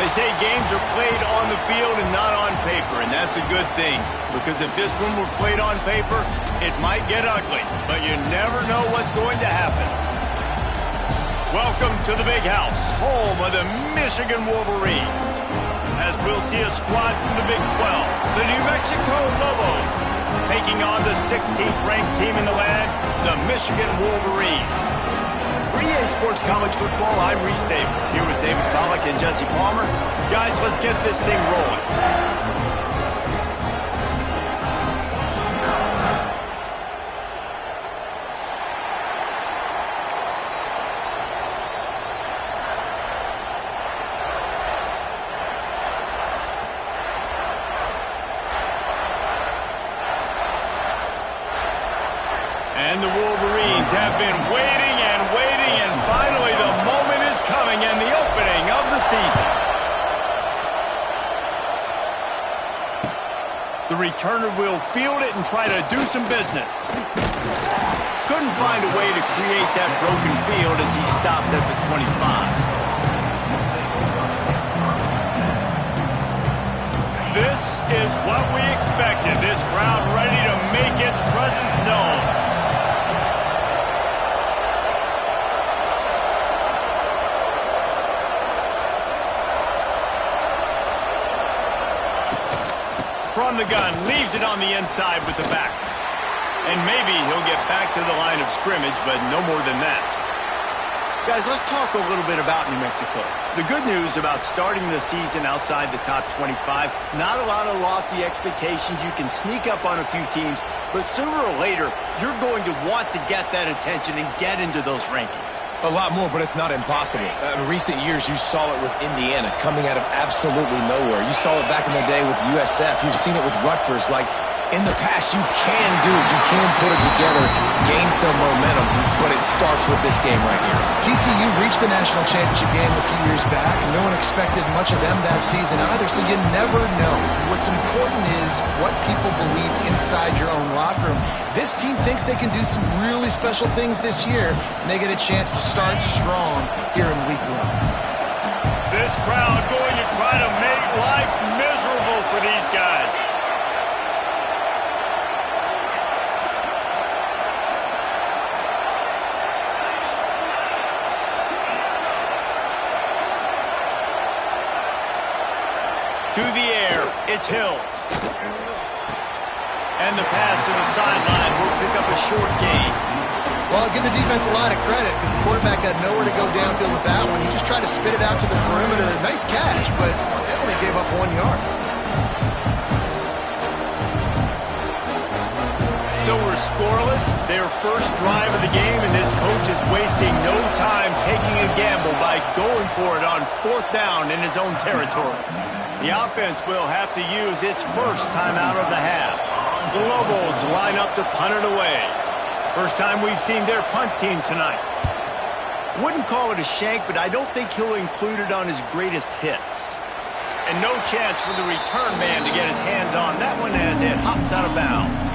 They say games are played on the field and not on paper, and that's a good thing. Because if this one were played on paper, it might get ugly. But you never know what's going to happen. Welcome to the Big House, home of the Michigan Wolverines. As we'll see a squad from the Big 12, the New Mexico Lobos, taking on the 16th ranked team in the land, the Michigan Wolverines. For EA Sports College Football, I'm Reese Davis, here with David Pollack and Jesse Palmer. Guys, let's get this thing rolling. And the Wolverines have been waiting and waiting, and finally the moment is coming and the opening of the season. The returner will field it and try to do some business. Couldn't find a way to create that broken field as he stopped at the 25. This is what we expected. This crowd ready to make its presence known. From the gun, leaves it on the inside with the back. And maybe he'll get back to the line of scrimmage, but no more than that. Guys, let's talk a little bit about New Mexico. The good news about starting the season outside the top 25, not a lot of lofty expectations. You can sneak up on a few teams, but sooner or later, you're going to want to get that attention and get into those rankings. A lot more, but it's not impossible. In recent years, you saw it with Indiana coming out of absolutely nowhere. You saw it back in the day with USF. You've seen it with Rutgers. Like, in the past, you can do it. You can put it together, gain some momentum, but it starts with this game right here. TCU reached the national championship game a few years back, and no one expected much of them that season either, so you never know. What's important is what people believe inside your own locker room. This team thinks they can do some really special things this year, and they get a chance to start strong here in week 1. This crowd going to try to make life miserable for these guys. To the air, it's Hills. And the pass to the sideline will pick up a short gain. Well, I'll give the defense a lot of credit because the quarterback had nowhere to go downfield with that one. He just tried to spit it out to the perimeter. Nice catch, but they only gave up 1 yard. So we're scoreless, their first drive of the game, and this coach is wasting no time taking a gamble by going for it on 4th down in his own territory. The offense will have to use its first timeout of the half. The Lobos line up to punt it away. First time we've seen their punt team tonight. Wouldn't call it a shank, but I don't think he'll include it on his greatest hits. And no chance for the return man to get his hands on that one as it hops out of bounds.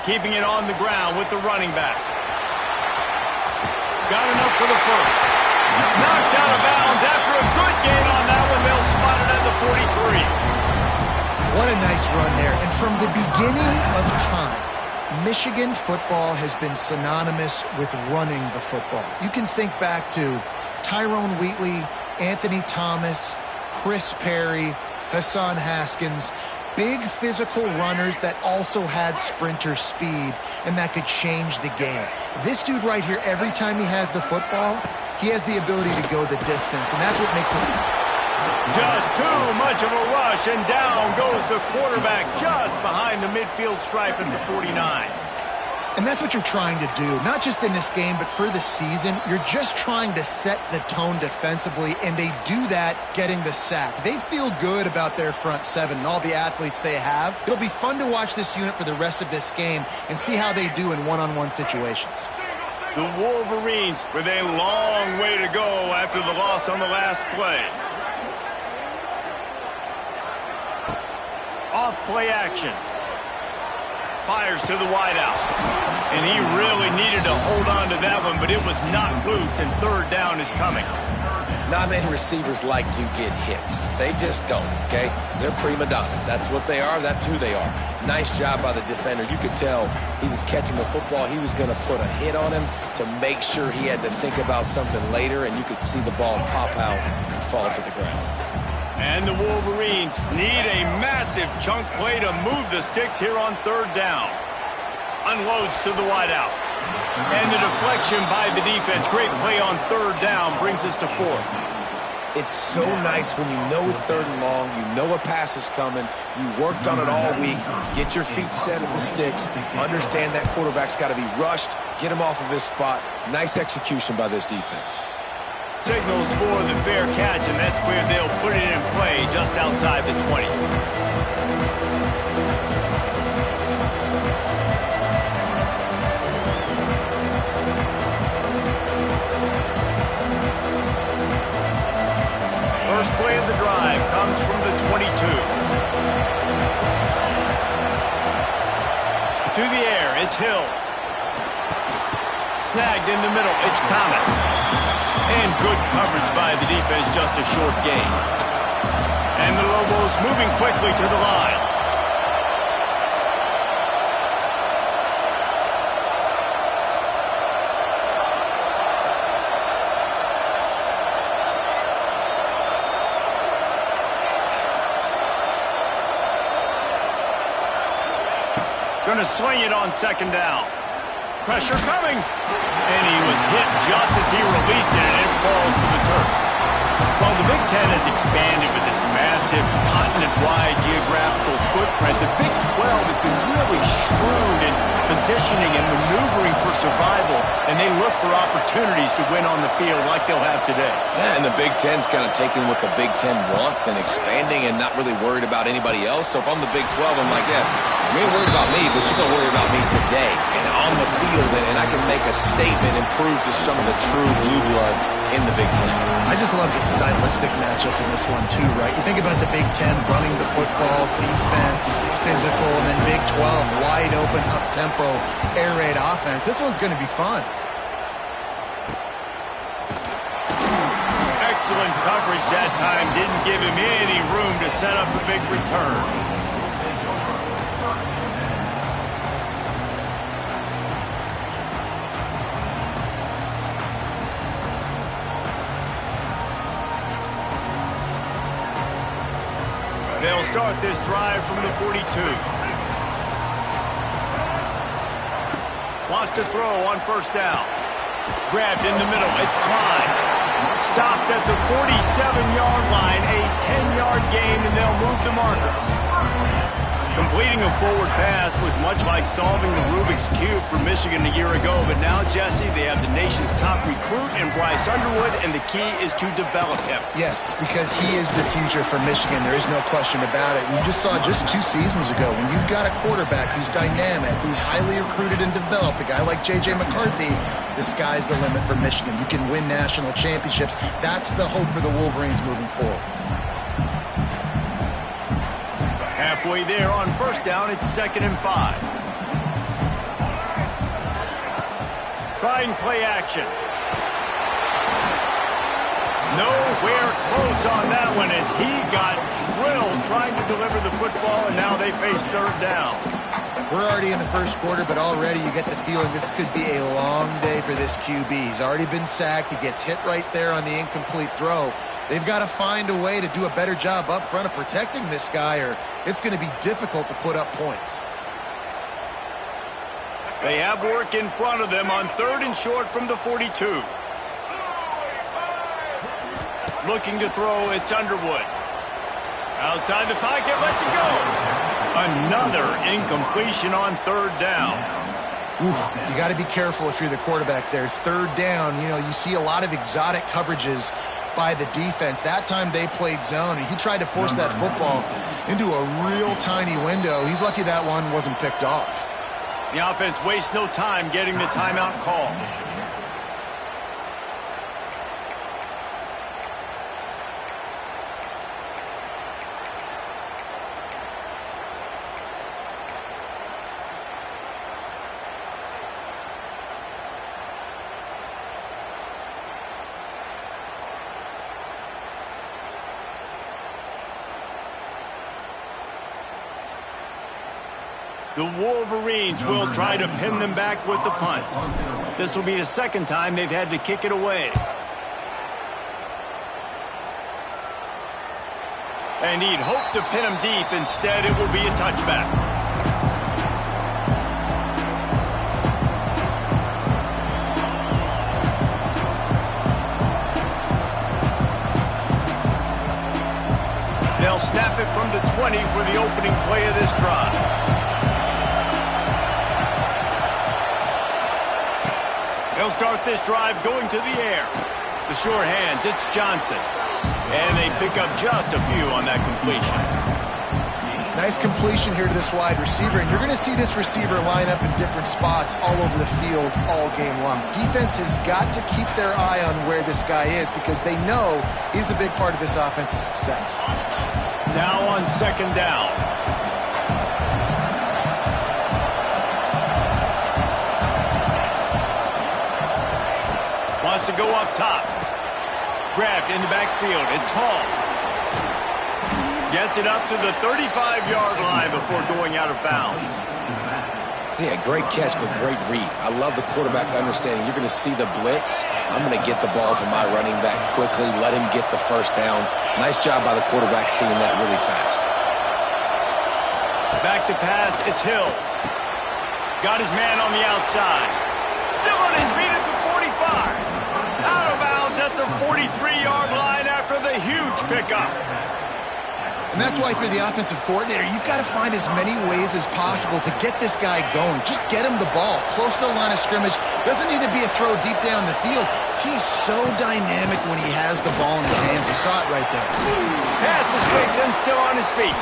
Keeping it on the ground with the running back. Got enough for the first. Knocked out of bounds after a good gain on that one. They'll spot it at the 43. What a nice run there. And from the beginning of time, Michigan football has been synonymous with running the football. You can think back to Tyrone Wheatley, Anthony Thomas, Chris Perry, Hassan Haskins. Big physical runners that also had sprinter speed and that could change the game. This dude right here, every time he has the football, he has the ability to go the distance, and that's what makes this... Just too much of a rush, and down goes the quarterback just behind the midfield stripe at the 49. And that's what you're trying to do, not just in this game, but for the season. You're just trying to set the tone defensively, and they do that getting the sack. They feel good about their front seven and all the athletes they have. It'll be fun to watch this unit for the rest of this game and see how they do in one-on-one situations. The Wolverines with a long way to go after the loss on the last play. Off play action. Fires to the wideout. And he really needed to hold on to that one, but it was knocked loose, and third down is coming. Not many receivers like to get hit. They just don't, okay? They're prima donnas. That's what they are. That's who they are. Nice job by the defender. You could tell he was catching the football. He was going to put a hit on him to make sure he had to think about something later, and you could see the ball pop out and fall to the ground. And the Wolverines need a massive chunk play to move the sticks here on third down. Unloads to the wideout. And the deflection by the defense. Great play on third down brings us to fourth. It's so nice when you know it's third and long, you know a pass is coming, you worked on it all week, get your feet set at the sticks, understand that quarterback's got to be rushed, get him off of his spot. Nice execution by this defense. Signals for the fair catch, and that's where they'll put it in play just outside the 20. First play of the drive comes from the 22. To the air, it's Hills. Snagged in the middle, it's Thomas. And good coverage by the defense, just a short gain. And the Lobos moving quickly to the line. Going to swing it on second down. Pressure coming. And he was hit just as he released it, and it falls to the turf. Well, the Big Ten has expanded with this massive continent-wide geographical footprint. The Big 12 has been really shrewd in positioning and maneuvering for survival, and they look for opportunities to win on the field like they'll have today. Yeah, and the Big Ten's kind of taking what the Big Ten wants and expanding and not really worried about anybody else. So if I'm the Big 12, I'm like, yeah, you ain't worried about me, but you're going to worry about me today and on the field, and I can make a statement and prove to some of the true blue bloods in the Big Ten. I just love the stylistic matchup in this one too, right? You think about the Big Ten running the football, defense, physical, and then Big 12, wide open, up-tempo, air raid offense. This one's going to be fun. Excellent coverage that time. Didn't give him any room to set up a big return. They'll start this drive from the 42. Wants to throw on first down. Grabbed in the middle. It's Klein. Stopped at the 47-yard line. A 10-yard gain, and they'll move the markers. Completing a forward pass was much like solving the Rubik's Cube for Michigan a year ago, but now, Jesse, they have the nation's top recruit in Bryce Underwood, and the key is to develop him. Yes, because he is the future for Michigan. There is no question about it. You just saw just 2 seasons ago when you've got a quarterback who's dynamic, who's highly recruited and developed, a guy like J.J. McCarthy, the sky's the limit for Michigan. You can win national championships. That's the hope for the Wolverines moving forward. Halfway there on first down, it's 2nd and 5. Trying play action. Nowhere close on that one as he got drilled trying to deliver the football, and now they face third down. We're already in the first quarter, but already you get the feeling this could be a long day for this QB. He's already been sacked. He gets hit right there on the incomplete throw. They've got to find a way to do a better job up front of protecting this guy, or it's going to be difficult to put up points. They have work in front of them on 3rd and short from the 42. Looking to throw, it's Underwood. Outside the pocket, lets it go. Another incompletion on 3rd down. You got to be careful if you're the quarterback there. Third down, you see a lot of exotic coverages by the defense. That time they played zone, and he tried to force that football into a real tiny window. He's lucky that one wasn't picked off. The offense wastes no time getting the timeout call. The Wolverines will try to pin them back with the punt. This will be the second time they've had to kick it away. And he'd hope to pin them deep. Instead, it will be a touchback. They'll snap it from the 20 for the opening play of this drive. They'll start this drive going to the air. The short hands, it's Johnson. And they pick up just a few on that completion. Nice completion here to this wide receiver. And you're going to see this receiver line up in different spots all over the field all game long. Defense has got to keep their eye on where this guy is because they know he's a big part of this offense's success. Now on second down. Wants to go up top. Grabbed in the backfield. It's Hall. Gets it up to the 35-yard line before going out of bounds. Yeah, great catch, but great read. I love the quarterback understanding. You're going to see the blitz. I'm going to get the ball to my running back quickly, let him get the first down. Nice job by the quarterback seeing that really fast. Back to pass. It's Hills. Got his man on the outside. Still on his feet at the 45. Out of bounds at the 43-yard line after the huge pickup. And that's why, if you're the offensive coordinator, you've got to find as many ways as possible to get this guy going. Just get him the ball close to the line of scrimmage. Doesn't need to be a throw deep down the field. He's so dynamic when he has the ball in his hands. You saw it right there. Pass is straight and still on his feet.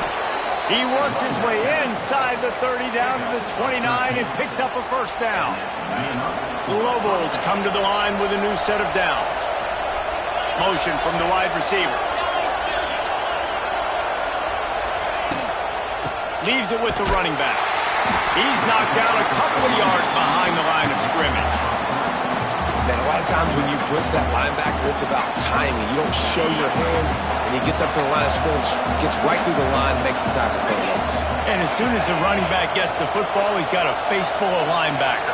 He works his way inside the 30 down to the 29 and picks up a first down. The Lobos come to the line with a new set of downs. Motion from the wide receiver. Leaves it with the running back. He's knocked down a couple of yards behind the line of scrimmage. Man, a lot of times when you blitz that linebacker, it's about timing. You don't show your hand, and he gets up to the line of scrimmage, gets right through the line, makes the tackle for the Lobos. And as soon as the running back gets the football, he's got a face full of linebacker.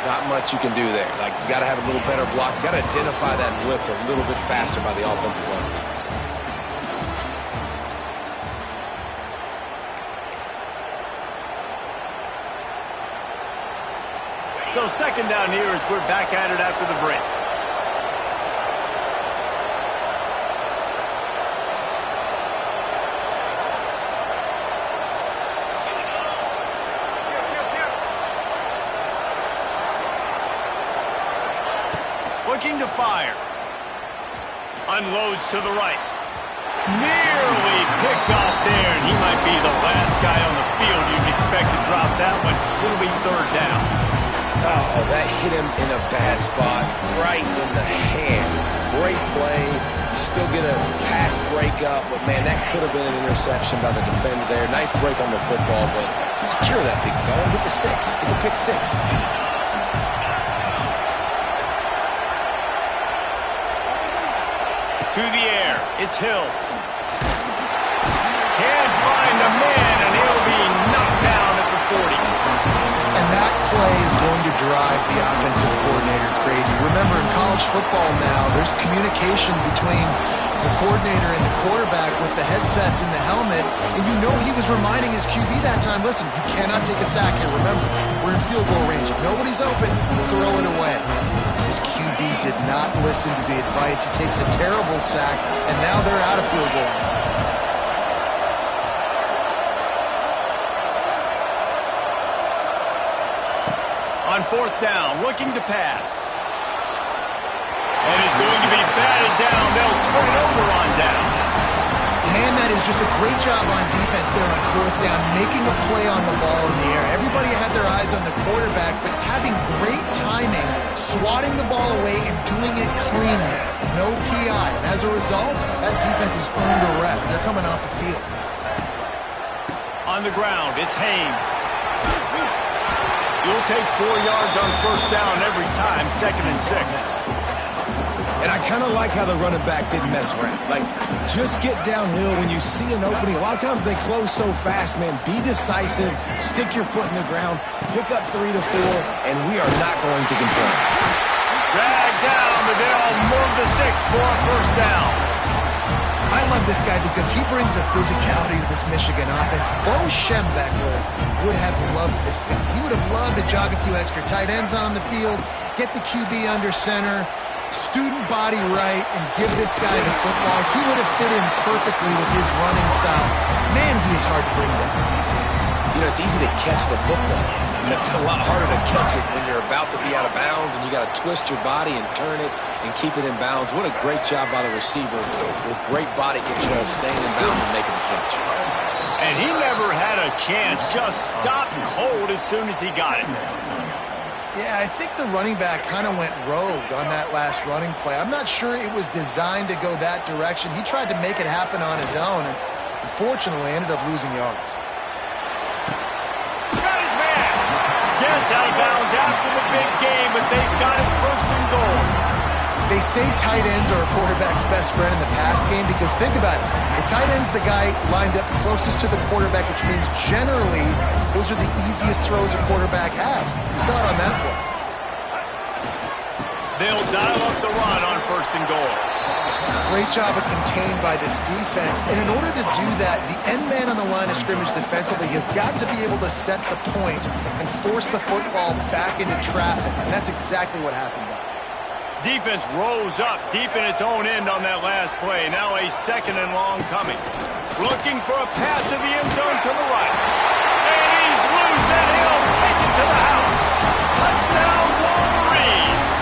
Not much you can do there. Like, you got to have a little better block. You got to identify that blitz a little bit faster by the offensive line. So second down here as we're back at it after the break. Looking to fire. Unloads to the right. Nearly picked off there, and he might be the last guy on the field you'd expect to drop that one. It'll be third down. Oh, that hit him in a bad spot, right in the hands. Great play. You still get a pass breakup, but, man, that could have been an interception by the defender there. Nice break on the football, but secure that big fella. Get the six. Get the pick six. To the air. It's Hills. Can't find a man, and he'll be knocked down at the 40. And that play is going to drive the offensive coordinator crazy. Remember, in college football now, there's communication between the coordinator and the quarterback with the headsets and the helmet, and you know he was reminding his QB that time, listen, you cannot take a sack here. Remember, we're in field goal range. If nobody's open, throw it away. His QB did not listen to the advice. He takes a terrible sack, and now they're out of field goal range. On fourth down, looking to pass. And is going to be batted down. They'll turn it over on downs. Man, that is just a great job on defense there on fourth down, making a play on the ball in the air. Everybody had their eyes on the quarterback, but having great timing, swatting the ball away and doing it cleanly. No PI. And as a result, that defense has earned a rest. They're coming off the field. On the ground, it's Haynes. You'll take 4 yards on first down every time, 2nd and 6. And I kind of like how the running back didn't mess around. Like, just get downhill when you see an opening. A lot of times they close so fast, man. Be decisive, stick your foot in the ground, pick up 3 to 4, and we are not going to complain. Dragged down, but they'll move the sticks for a first down. I love this guy because he brings a physicality to this Michigan offense. Bo Schembechler would have loved this guy. He would have loved to jog a few extra tight ends on the field, get the QB under center, student body right, and give this guy the football. He would have fit in perfectly with his running style. Man, he is hard to bring down. You know, it's easy to catch the football. It's a lot harder to catch it when you're about to be out of bounds and you got to twist your body and turn it and keep it in bounds. What a great job by the receiver with great body control, staying in bounds and making the catch. And he never had a chance, just stopped cold as soon as he got it. Yeah, I think the running back kind of went rogue on that last running play. I'm not sure it was designed to go that direction. He tried to make it happen on his own and unfortunately ended up losing yards. Got his man. Gets out of bounds after the big game, but they've got it 1st and goal. They say tight ends are a quarterback's best friend in the pass game because think about it. The tight end's the guy lined up closest to the quarterback, which means generally those are the easiest throws a quarterback has. You saw it on that play. They'll dial up the run on 1st and goal. Great job of contained by this defense. And in order to do that, the end man on the line of scrimmage defensively has got to be able to set the point and force the football back into traffic. And that's exactly what happened there. Defense rose up deep in its own end on that last play. Now a 2nd and long coming. Looking for a pass to the end zone to the right. And he's loose and he'll take it to the house. Touchdown, Wolverines.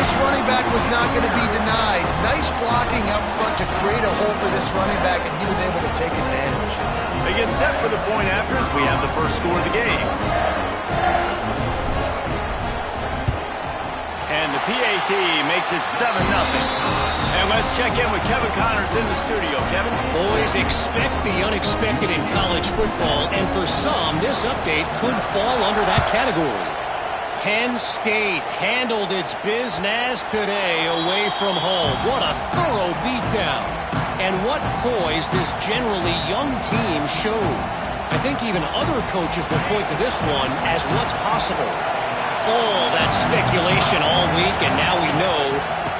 This running back was not going to be denied. Nice blocking up front to create a hole for this running back, and he was able to take advantage. They get set for the point after as we have the first score of the game. And the PAT makes it 7-0. And let's check in with Kevin Connors in the studio. Kevin? Boys, expect the unexpected in college football, and for some, this update could fall under that category. Penn State handled its business today away from home. What a thorough beatdown. And what poise this generally young team showed. I think even other coaches will point to this one as what's possible. All that speculation all week, and now we know.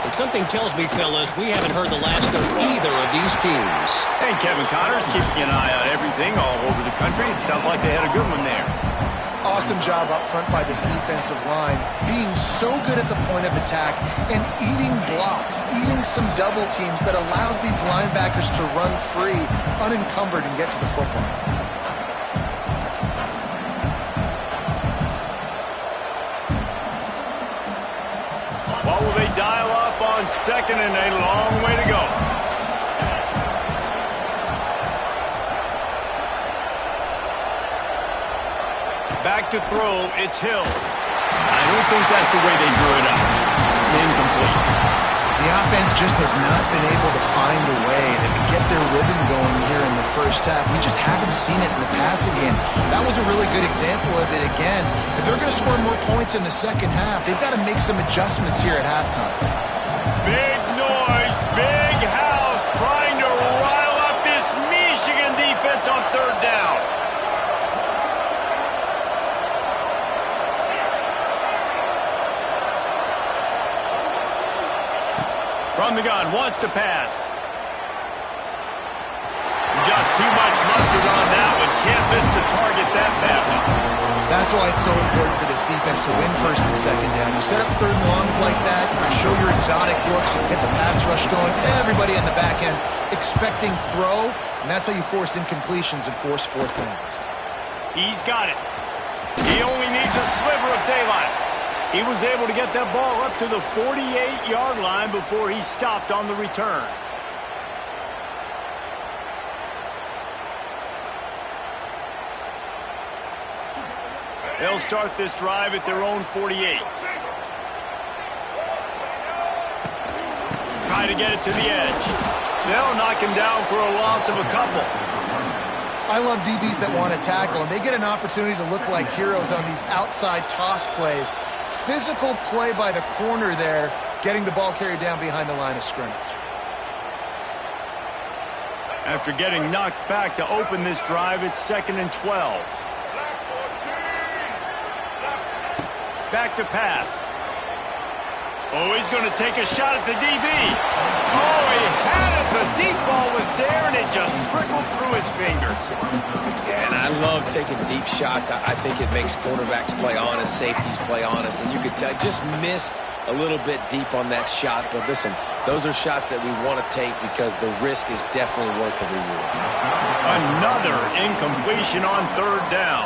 And something tells me, fellas, we haven't heard the last of either of these teams. And Kevin Connors keeping an eye on everything all over the country. It sounds like they had a good one there. Awesome job up front by this defensive line, being so good at the point of attack and eating blocks, eating some double teams that allows these linebackers to run free, unencumbered, and get to the football. What will they dial up on 2nd and a long way to go? Back to throw, it's Hills. I don't think that's the way they drew it up. Incomplete. The offense just has not been able to find a way to get their rhythm going here in the first half. We just haven't seen it in the passing game. That was a really good example of it again. If they're going to score more points in the second half, they've got to make some adjustments here at halftime. Big noise, big house, trying to rile up this Michigan defense on 3rd down. From the gun, wants to pass. Just too much mustard on that one. Can't miss the target that badly. That's why it's so important for this defense to win 1st and 2nd down. You set up 3rd and longs like that, you can show your exotic looks, you can get the pass rush going, everybody in the back end expecting throw, and that's how you force incompletions and force 4th downs. He's got it. He only needs a sliver of daylight. He was able to get that ball up to the 48-yard line before he stopped on the return. They'll start this drive at their own 48. Try to get it to the edge. They'll knock him down for a loss of a couple. I love DBs that want to tackle, and they get an opportunity to look like heroes on these outside toss plays. Physical play by the corner there, getting the ball carried down behind the line of scrimmage. After getting knocked back to open this drive, it's 2nd and 12. Back to pass. Oh, he's going to take a shot at the DB. Oh, he had it. The deep ball was there, and it just trickled through his fingers. Yeah, and I love taking deep shots. I think it makes quarterbacks play honest, safeties play honest, and you could tell just missed a little bit deep on that shot. But listen, those are shots that we want to take because the risk is definitely worth the reward. Another incompletion on 3rd down.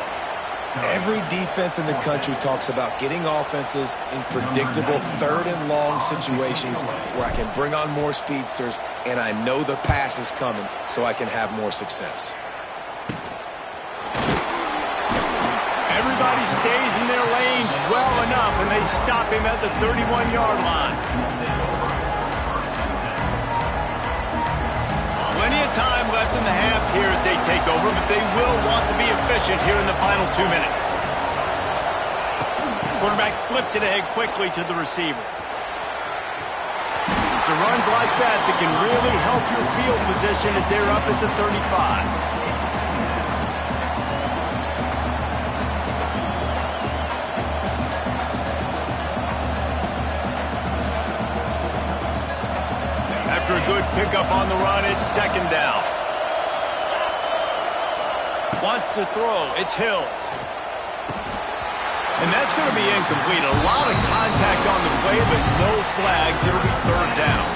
Every defense in the country talks about getting offenses in predictable 3rd and long situations where I can bring on more speedsters and I know the pass is coming so I can have more success. Everybody stays in their lanes well enough, and they stop him at the 31-yard line. Plenty of time left in the half here as they take over, but they will want to be efficient here in the final 2 minutes. Quarterback flips it ahead quickly to the receiver. It's runs like that that can really help your field position as they're up at the 35. After a good pickup on the run, it's 2nd down. Wants to throw. It's Hills. And that's going to be incomplete. A lot of contact on the play, but no flags. It'll be 3rd down.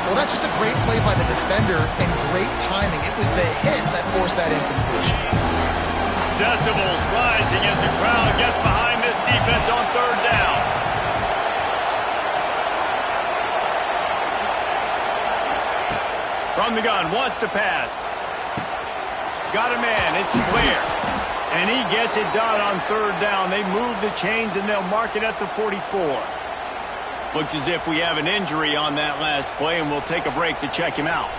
Well, that's just a great play by the defender and great timing. It was the hit that forced that incompletion. Decibels rising as the crowd gets behind this defense on 3rd down. From the gun, wants to pass. Got a man, it's Blair. And he gets it done on 3rd down. They move the chains and they'll mark it at the 44. Looks as if we have an injury on that last play, and we'll take a break to check him out.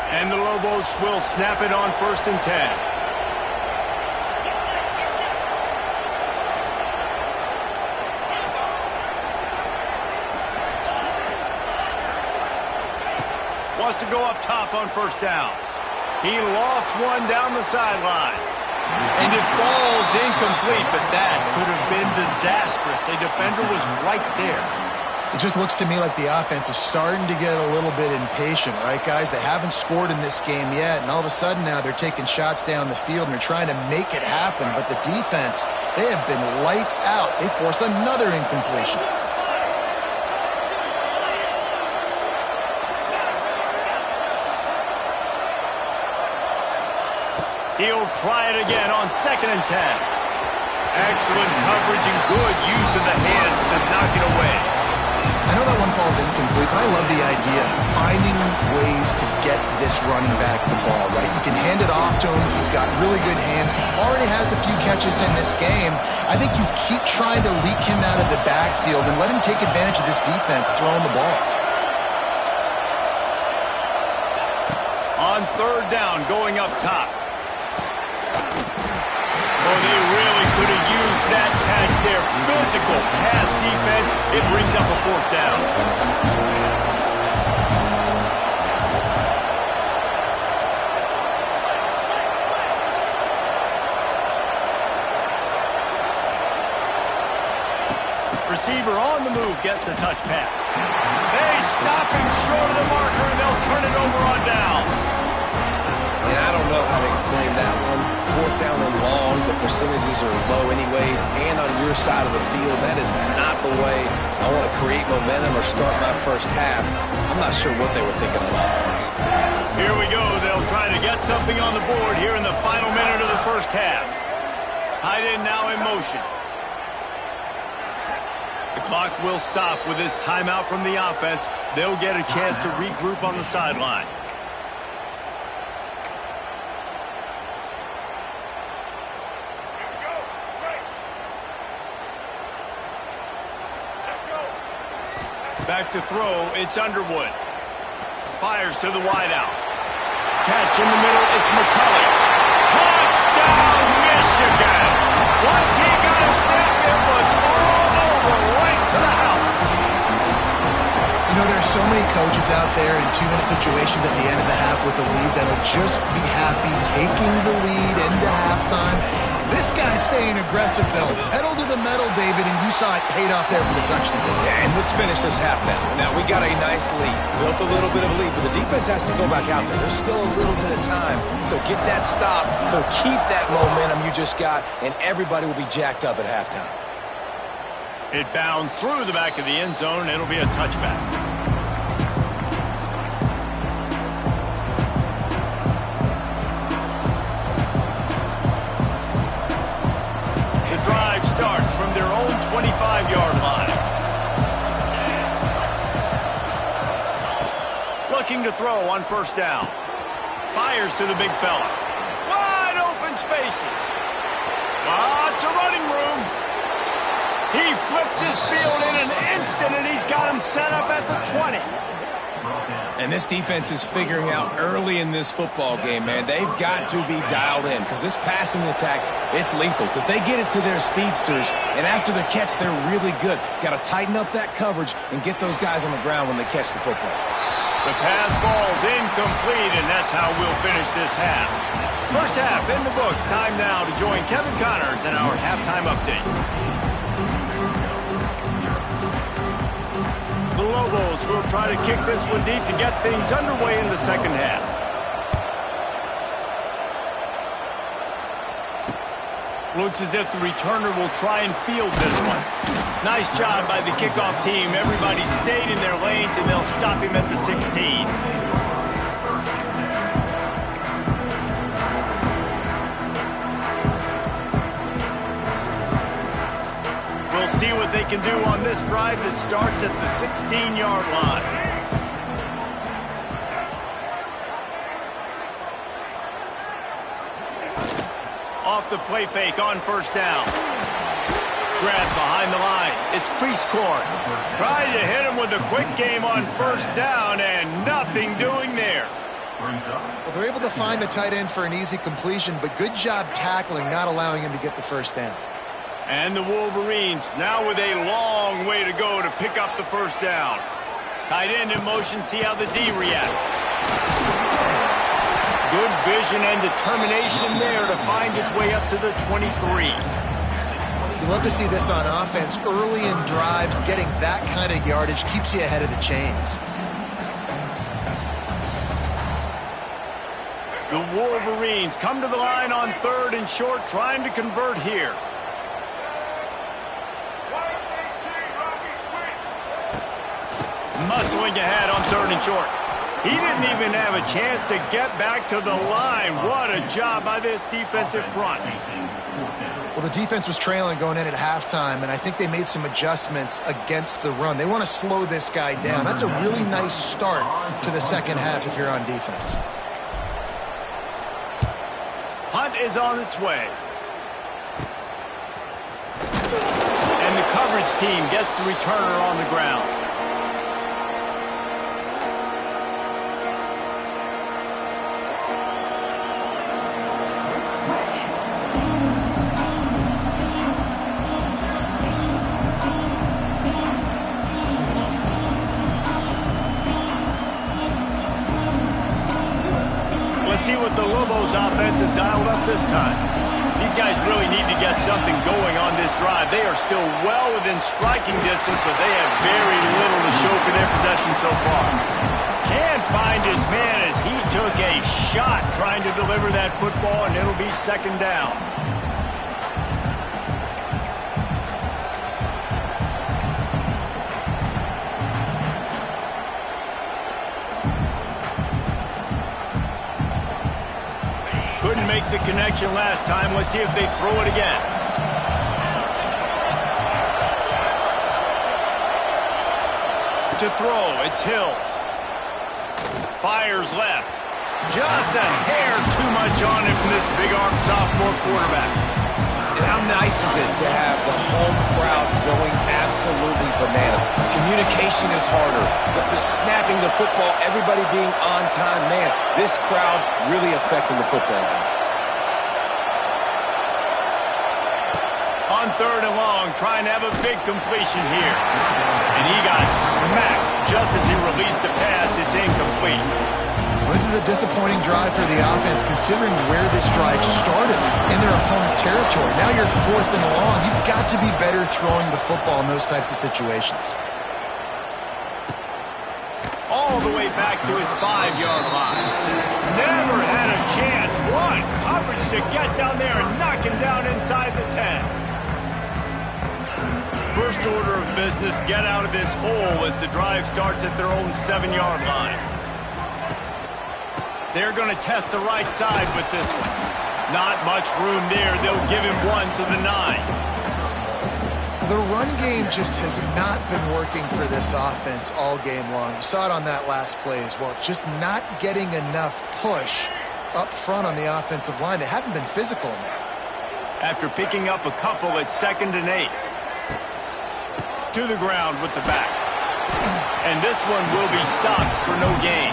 And the Lobos will snap it on 1st and 10. Wants to go up top on 1st down. He lost one down the sideline. And it falls incomplete, but that could have been disastrous. A defender was right there. It just looks to me like the offense is starting to get a little bit impatient, right, guys? They haven't scored in this game yet, and all of a sudden now they're taking shots down the field and they're trying to make it happen. But the defense, they have been lights out. They force another incompletion. He'll try it again on 2nd and 10. Excellent coverage and good use of the hands to knock it away. I know that one falls incomplete, but I love the idea of finding ways to get this running back the ball, right? You can hand it off to him. He's got really good hands. Already has a few catches in this game. I think you keep trying to leak him out of the backfield and let him take advantage of this defense throwing the ball. On 3rd down, going up top. Oh, they really could have used that catch there. Physical pass defense. It brings up a 4th down. Receiver on the move gets the touch pass. They stop him short of the marker, and they'll turn it over on downs. And I don't know how to explain that one. 4th down and long, the percentages are low anyways, and on your side of the field, that is not the way I want to create momentum or start my first half. I'm not sure what they were thinking on offense. Here we go. They'll try to get something on the board here in the final minute of the first half. Tight end now in motion. The clock will stop with this timeout from the offense. They'll get a chance to regroup on the sideline. Back to throw, it's Underwood. Fires to the wideout. Catch in the middle, it's McCulley. Touchdown, Michigan! Once he got a step, it was all over, right to the house. You know, there's so many coaches out there in 2-minute situations at the end of the half with the lead that'll just be happy taking the lead into halftime. This guy's staying aggressive, though. Pedal to the metal, David, and you saw it paid off there for the touchdown. Yeah, and let's finish this half now. Now, we got a nice lead. Built a little bit of a lead, but the defense has to go back out there. There's still a little bit of time. So get that stop to keep that momentum you just got, and everybody will be jacked up at halftime. It bounds through the back of the end zone, and it'll be a touchback. Starts from their own 25-yard line. Looking to throw on first down. Fires to the big fella. Wide open spaces. Lots of running room. He flips his field in an instant, and he's got him set up at the 20. And this defense is figuring out early in this football game, man. They've got to be dialed in because this passing attack, it's lethal because they get it to their speedsters, and after their catch, they're really good. Got to tighten up that coverage and get those guys on the ground when they catch the football. The pass falls incomplete, and that's how we'll finish this half. First half in the books. Time now to join Kevin Connors in our halftime update. The Lobos will try to kick this one deep to get things underway in the second half. Looks as if the returner will try and field this one. Nice job by the kickoff team. Everybody stayed in their lanes, and they'll stop him at the 16. We'll see what they can do on this drive that starts at the 16-yard line. Off the play fake on first down. Grabbed behind the line. It's Cleescorn. Trying to hit him with a quick game on first down, and nothing doing there. Well, they're able to find the tight end for an easy completion, but good job tackling, not allowing him to get the first down. And the Wolverines now with a long way to go to pick up the first down. Tight end in motion, see how the D reacts. Good vision and determination there to find his way up to the 23. You love to see this on offense. Early in drives, getting that kind of yardage keeps you ahead of the chains. The Wolverines come to the line on third and short, trying to convert here. Muscling ahead on third and short. He didn't even have a chance to get back to the line. What a job by this defensive front. Well, the defense was trailing going in at halftime, and I think they made some adjustments against the run. They want to slow this guy down. That's a really nice start to the second half if you're on defense. Punt is on its way. And the coverage team gets the returner on the ground. See what the Lobos offense has dialed up this time. These guys really need to get something going on this drive. They are still well within striking distance, but they have very little to show for their possession so far. Can't find his man as he took a shot trying to deliver that football, and it'll be second down. Couldn't make the connection last time. Let's see if they throw it again. To throw, it's Hills. Fires left. Just a hair too much on it from this big-arm sophomore quarterback. And how nice is it to have the home crowd going absolutely bananas? Communication is harder. The snapping the football, everybody being on time. Man, this crowd really affecting the football game. On 3rd and long, trying to have a big completion here. And he got smacked just as he released the pass. It's incomplete. This is a disappointing drive for the offense, considering where this drive started in their opponent territory. Now you're 4th and long. You've got to be better throwing the football in those types of situations. All the way back to his 5-yard line. Never had a chance. What coverage to get down there and knock him down inside the 10. First order of business, get out of this hole as the drive starts at their own 7-yard line. They're going to test the right side with this one. Not much room there. They'll give him 1 to the 9. The run game just has not been working for this offense all game long. You saw it on that last play as well. Just not getting enough push up front on the offensive line. They haven't been physical enough. After picking up a couple at 2nd and 8. To the ground with the back. And this one will be stopped for no gain.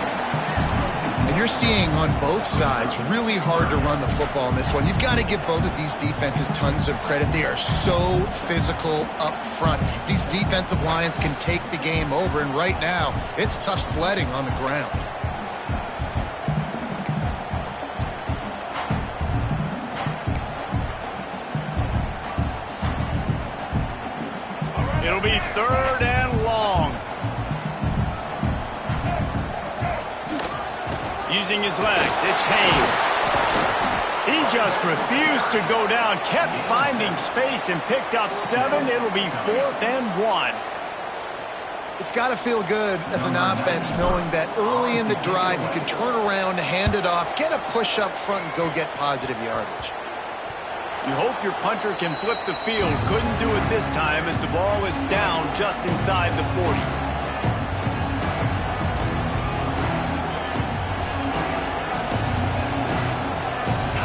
And you're seeing on both sides really hard to run the football in this one. You've got to give both of these defenses tons of credit. They are so physical up front. These defensive lines can take the game over, and right now it's tough sledding on the ground. It'll be 3rd and long. Using his legs, it's Haynes. He just refused to go down, kept finding space and picked up 7. It'll be 4th and 1. It's got to feel good as an offense knowing that early in the drive you can turn around, hand it off, get a push up front, and go get positive yardage. You hope your punter can flip the field. Couldn't do it this time as the ball is down just inside the 40.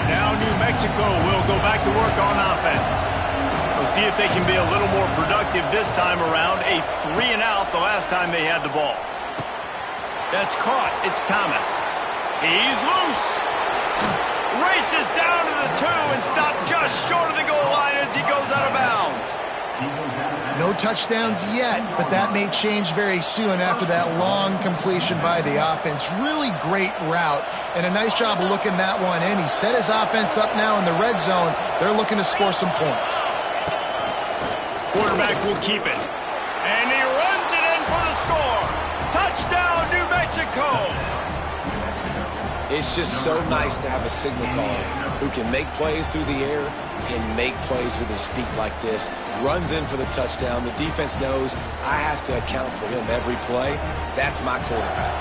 Now New Mexico will go back to work on offense. We'll see if they can be a little more productive this time around. A 3-and-out the last time they had the ball. That's caught. It's Thomas. He's loose. Races down to the 2 and stopped just short of the goal line as he goes out of bounds. No touchdowns yet, but that may change very soon after that long completion by the offense. Really great route, and a nice job of looking that one in. He set his offense up now in the red zone. They're looking to score some points. Quarterback will keep it. And he runs it in for the score. Touchdown, New Mexico. It's just so nice to have a signal caller who can make plays through the air and make plays with his feet like this. Runs in for the touchdown. The defense knows I have to account for him every play. That's my quarterback.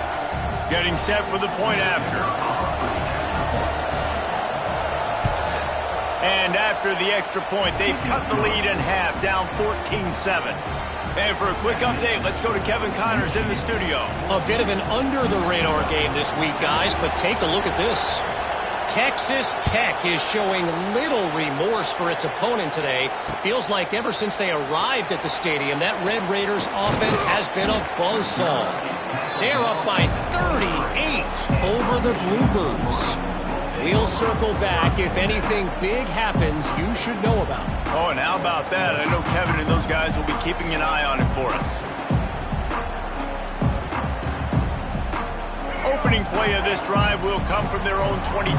Getting set for the point after. And after the extra point, they've cut the lead in half, down 14-7. And for a quick update, let's go to Kevin Connors in the studio. A bit of an under-the-radar game this week, guys, but take a look at this. Texas Tech is showing little remorse for its opponent today. Feels like ever since they arrived at the stadium, that Red Raiders offense has been a buzzsaw. They're up by 38 over the Bloopers. We'll circle back. If anything big happens, you should know about it. Oh, and how about that? I know Kevin and those guys will be keeping an eye on it for us. Opening play of this drive will come from their own 23.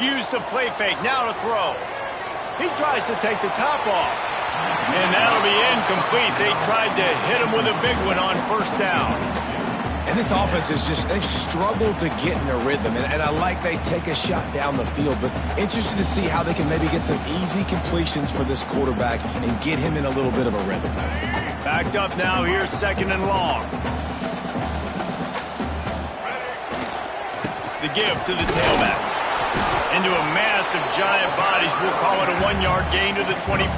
Use the play fake, now to throw. He tries to take the top off. And that'll be incomplete. They tried to hit him with a big one on 1st down. And this offense is just, they've struggled to get in a rhythm. And I like they take a shot down the field, but interested to see how they can maybe get some easy completions for this quarterback and get him in a little bit of a rhythm. Backed up now, here's 2nd and long. The give to the tailback. Into a mass of giant bodies, we'll call it a 1-yard gain to the 24.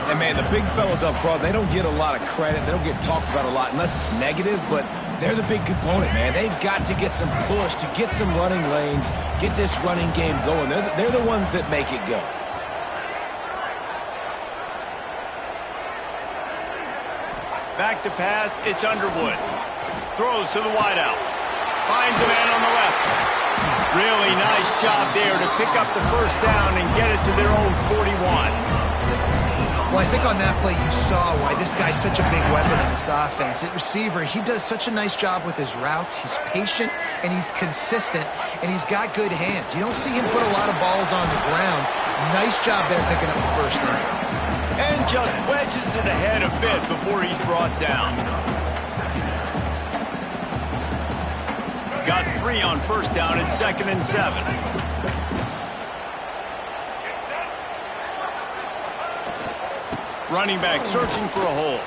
And, man, the big fellas up front, they don't get a lot of credit. They don't get talked about a lot unless it's negative, but they're the big component, man. They've got to get some push, to get some running lanes, get this running game going. They're the ones that make it go. Back to pass, it's Underwood. Throws to the wideout. Finds a man on the left. Really nice job there to pick up the first down and get it to their own 41. Well, I think on that play you saw why this guy's such a big weapon in this offense. At receiver, he does such a nice job with his routes. He's patient, and he's consistent, and he's got good hands. You don't see him put a lot of balls on the ground. Nice job there picking up the first down. And just wedges it ahead a bit before he's brought down. Got 3 on first down at 2nd and 7. Running back searching for a hole.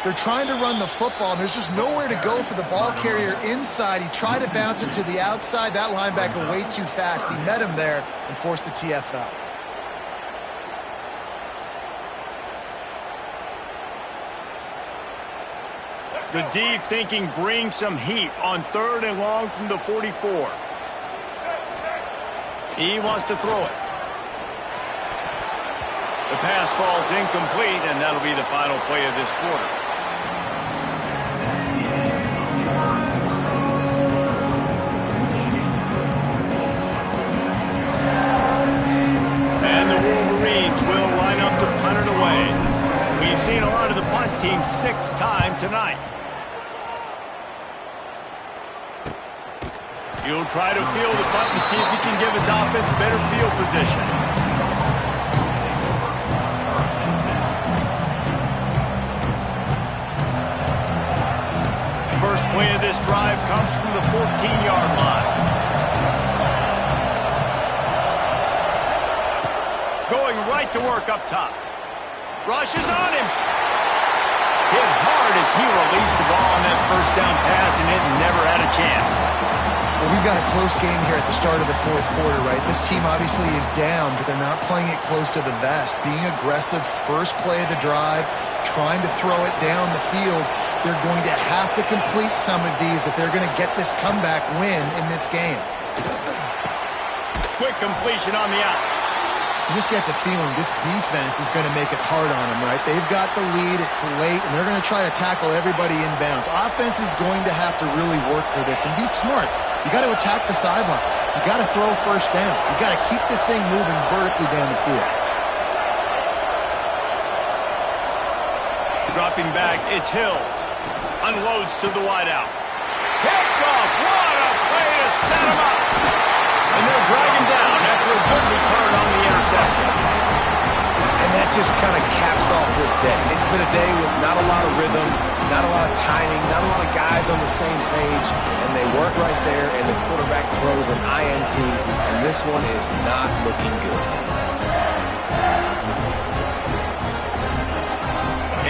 They're trying to run the football, and there's just nowhere to go for the ball carrier inside. He tried to bounce it to the outside. That linebacker way too fast. He met him there and forced the TFL. The D thinking bring some heat on 3rd and long from the 44. He wants to throw it. The pass falls incomplete, and that'll be the final play of this quarter. And the Wolverines will line up to punt it away. We've seen a lot of the punt team 6th time tonight. He'll try to field the punt and see if he can give his offense better field position. First play of this drive comes from the 14-yard line. Going right to work up top. Rushes on him. Hit hard as he released the ball on that first down pass, and it never had a chance. Well, we've got a close game here at the start of the 4th quarter, right? This team obviously is down, but they're not playing it close to the vest. Being aggressive, first play of the drive, trying to throw it down the field. They're going to have to complete some of these if they're going to get this comeback win in this game. Quick completion on the out. You just get the feeling this defense is going to make it hard on them, right? They've got the lead, it's late, and they're going to try to tackle everybody inbounds. Offense is going to have to really work for this and be smart. You got to attack the sidelines. You got to throw first downs. You got to keep this thing moving vertically down the field. Dropping back, it's Hills. Unloads to the wideout. Picked off. What a play to set him up. And they'll drag him down after a good return on the interception. And that just kind of caps off this day. It's been a day with not a lot of rhythm, not a lot of timing, not a lot of guys on the same page, and they work right there, and the quarterback throws an INT, and this one is not looking good.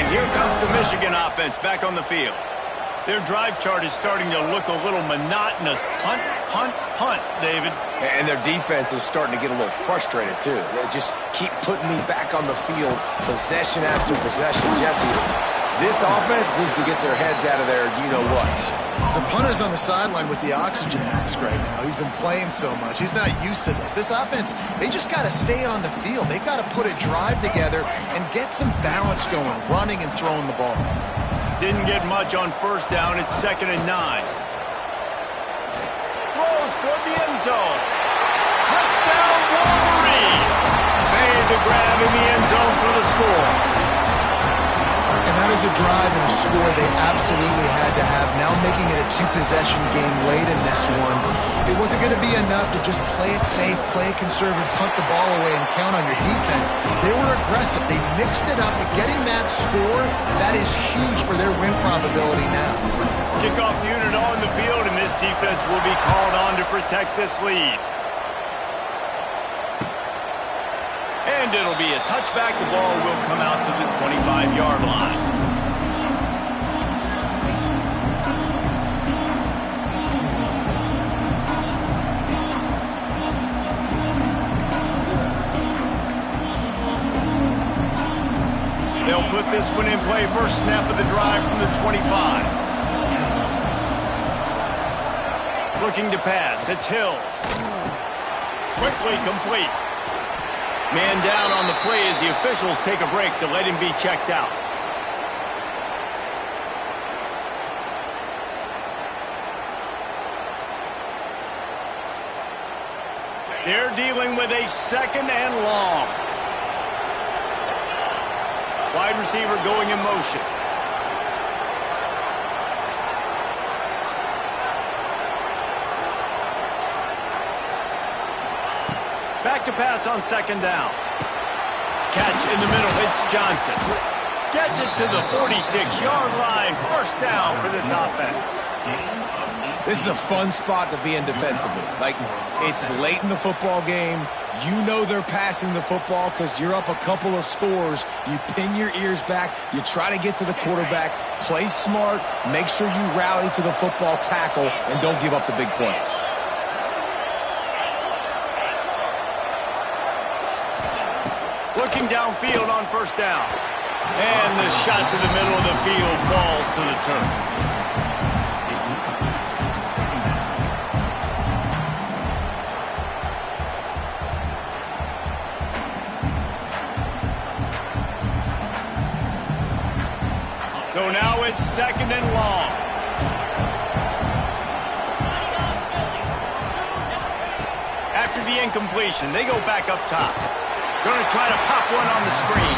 And here comes the Michigan offense back on the field. Their drive chart is starting to look a little monotonous. Punt, punt, punt, David. And their defense is starting to get a little frustrated, too. They just keep putting me back on the field, possession after possession. Jesse, this offense needs to get their heads out of their you-know-whats. The punter's on the sideline with the oxygen mask right now. He's been playing so much. He's not used to this. This offense, they just got to stay on the field. They've got to put a drive together and get some balance going, running and throwing the ball. Didn't get much on first down. It's 2nd and 9. Throws toward the end zone. Touchdown, Wolverines. Made the grab in the end zone for the score. And that is a drive and a score they absolutely had to have. Now making it a 2-possession game late in this one. It wasn't going to be enough to just play it safe, play it conservative, punt the ball away, and count on your defense. They were aggressive. They mixed it up, but getting that score, that is huge for their win probability now. Kickoff unit on the field, and this defense will be called on to protect this lead. And it'll be a touchback. The ball will come out to the 25-yard line. They'll put this one in play. First snap of the drive from the 25. Looking to pass. It's Hills. Quickly complete. Man down on the play as the officials take a break to let him be checked out. They're dealing with a 2nd and long. Wide receiver going in motion. Back to pass on 2nd down. Catch in the middle. It's Johnson. Gets it to the 46-yard line. First down for this offense. This is a fun spot to be in defensively. Like, it's late in the football game. You know they're passing the football because you're up a couple of scores. You pin your ears back. You try to get to the quarterback. Play smart. Make sure you rally to the football tackle and don't give up the big plays. Looking downfield on first down. And the shot to the middle of the field falls to the turf. So now it's 2nd and long. After the incompletion, they go back up top. Going to try to pop one on the screen.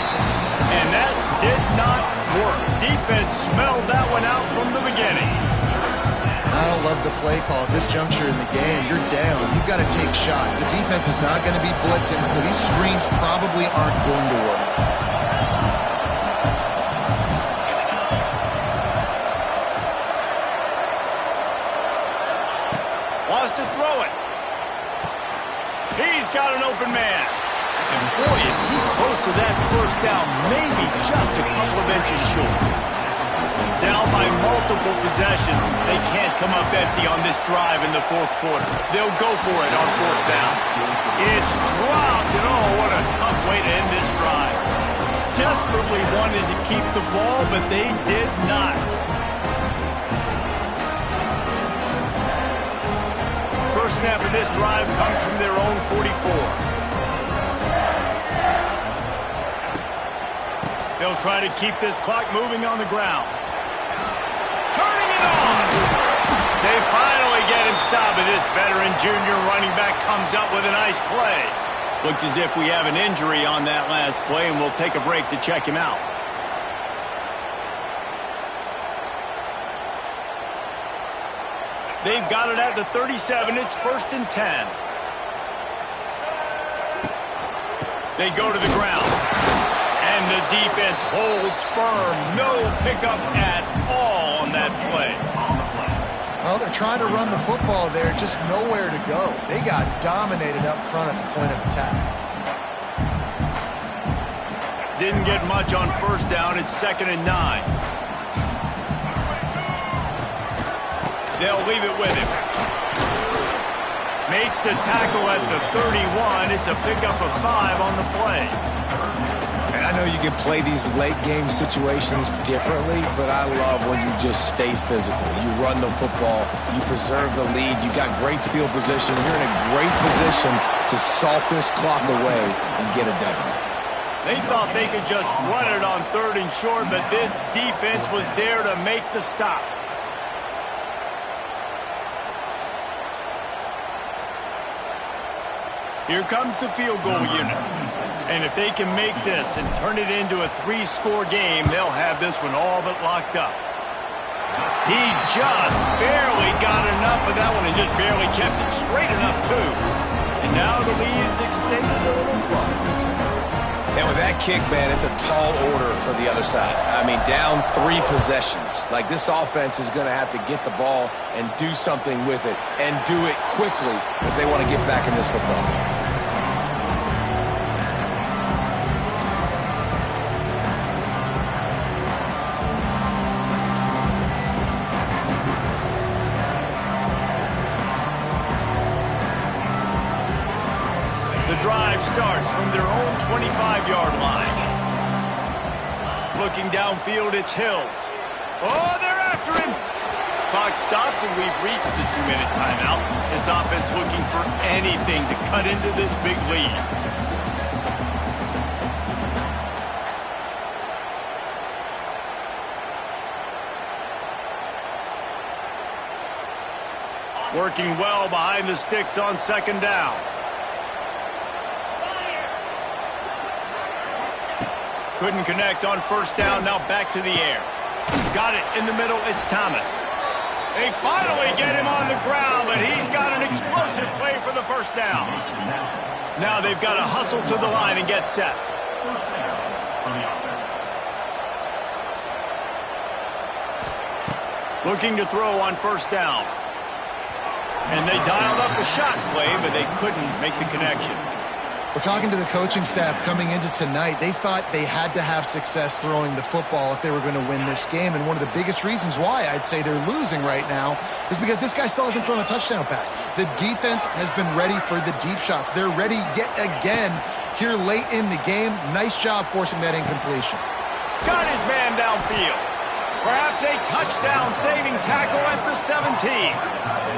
And that did not work. Defense smelled that one out from the beginning. I don't love the play call at this juncture in the game. You're down. You've got to take shots. The defense is not going to be blitzing, so these screens probably aren't going to work. Wants to throw it. He's got an open man. And boy, is he close to that first down, maybe just a couple of inches short. Down by multiple possessions. They can't come up empty on this drive in the 4th quarter. They'll go for it on 4th down. It's dropped, and oh, what a tough way to end this drive. Desperately wanted to keep the ball, but they did not. First snap of this drive comes from their own 44. They'll try to keep this clock moving on the ground. Turning it on! They finally get him stopped, and this veteran junior running back comes up with a nice play. Looks as if we have an injury on that last play, and we'll take a break to check him out. They've got it at the 37. It's 1st and 10. They go to the ground. And the defense holds firm. No pickup at all on that play. Well, they're trying to run the football there, just nowhere to go. They got dominated up front at the point of attack. Didn't get much on first down. It's 2nd and 9. They'll leave it with him. Makes the tackle at the 31. It's a pickup of 5 on the play. And I know you can play these late game situations differently, but I love when you just stay physical. You run the football, you preserve the lead, you got great field position, you're in a great position to salt this clock away and get a W. They thought they could just run it on 3rd and short, but this defense was there to make the stop. Here comes the field goal unit. And if they can make this and turn it into a 3-score game, they'll have this one all but locked up. He just barely got enough of that one and just barely kept it straight enough, too. And now the lead is extended a little further. And with that kick, man, it's a tall order for the other side. I mean, down 3 possessions. Like, this offense is going to have to get the ball and do something with it, and do it quickly if they want to get back in this football game. Drive starts from their own 25-yard line. Looking downfield, it's Hills. Oh, they're after him. Clock stops, and we've reached the 2-minute timeout. This offense looking for anything to cut into this big lead. Working well behind the sticks on second down. Couldn't connect on first down, now back to the air. Got it in the middle, it's Thomas. They finally get him on the ground, but he's got an explosive play for the first down. Now they've got to hustle to the line and get set. Looking to throw on first down. And they dialed up a shot play, but they couldn't make the connection. Well, talking to the coaching staff coming into tonight, they thought they had to have success throwing the football if they were going to win this game. And one of the biggest reasons why I'd say they're losing right now is because this guy still hasn't thrown a touchdown pass. The defense has been ready for the deep shots. They're ready yet again here late in the game. Nice job forcing that incompletion. Got his man downfield. Perhaps a touchdown-saving tackle at the 17.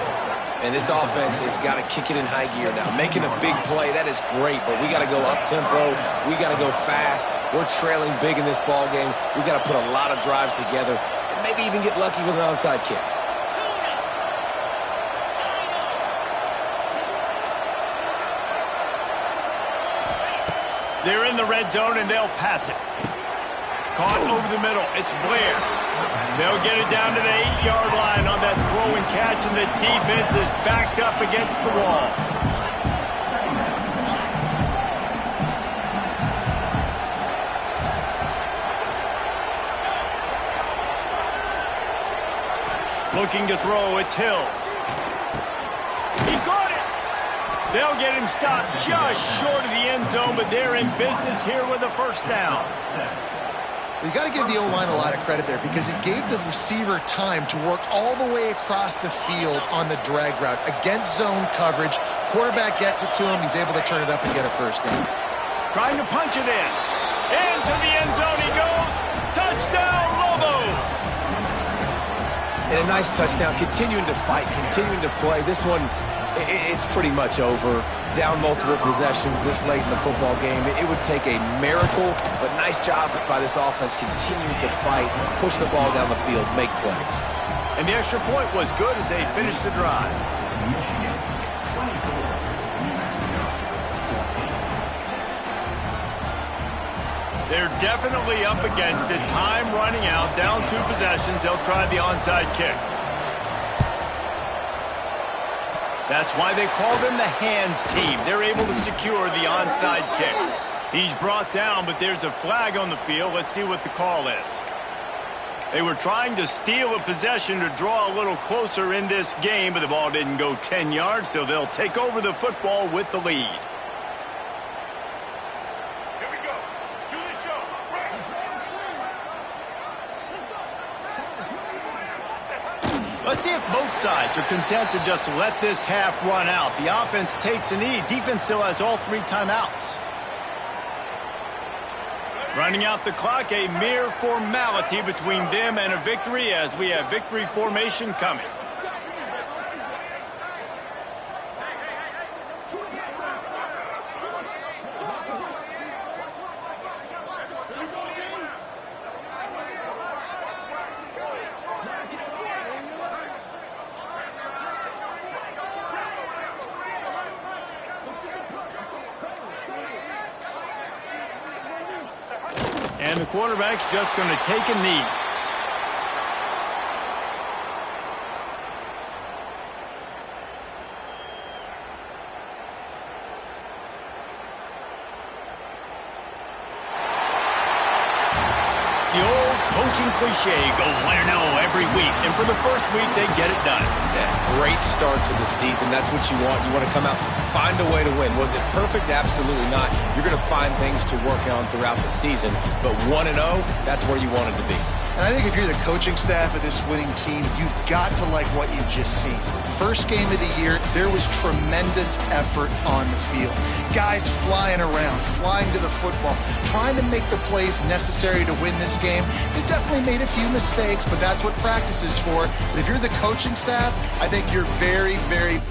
And this offense has got to kick it in high gear now. Making a big play, that is great, but we got to go up-tempo. We got to go fast. We're trailing big in this ball game. We got to put a lot of drives together and maybe even get lucky with an onside kick. They're in the red zone, and they'll pass it. Caught over the middle. It's Blair. They'll get it down to the 8-yard line on that throw and catch, and the defense is backed up against the wall. Looking to throw, it's Hills. He got it. They'll get him stopped just short of the end zone, but they're in business here with a first down. You got to give the O-line a lot of credit there because it gave the receiver time to work all the way across the field on the drag route against zone coverage. Quarterback gets it to him. He's able to turn it up and get a first down. Trying to punch it in. Into the end zone he goes. Touchdown, Lobos! And a nice touchdown. Continuing to fight, continuing to play. This one, it's pretty much over. Down multiple possessions this late in the football game. It would take a miracle, but nice job by this offense continuing to fight, push the ball down the field, make plays. And the extra point was good as they finished the drive. They're definitely up against it. Time running out, down 2 possessions. They'll try the onside kick. That's why they call them the hands team. They're able to secure the onside kick. He's brought down, but there's a flag on the field. Let's see what the call is. They were trying to steal a possession to draw a little closer in this game, but the ball didn't go 10 yards, so they'll take over the football with the lead. Here we go. Do the show. Let's see if both sides are content to just let this half run out. The offense takes a knee. Defense still has all 3 timeouts. Running out the clock, a mere formality between them and a victory as we have victory formation coming. And the quarterback's just going to take a knee. The old coaching cliche, go win or no every week. And for the first week, they get it done. Yeah, great start to the season. That's what you want. You want to come out, find a way to win. Was it perfect? Absolutely not. You're going to find things to work on throughout the season. But 1-0, that's where you wanted to be. And I think if you're the coaching staff of this winning team, you've got to like what you've just seen. First game of the year, there was tremendous effort on the field. Guys flying around, flying to the football, trying to make the plays necessary to win this game. They definitely made a few mistakes, but that's what practice is for. But if you're the coaching staff, I think you're very, very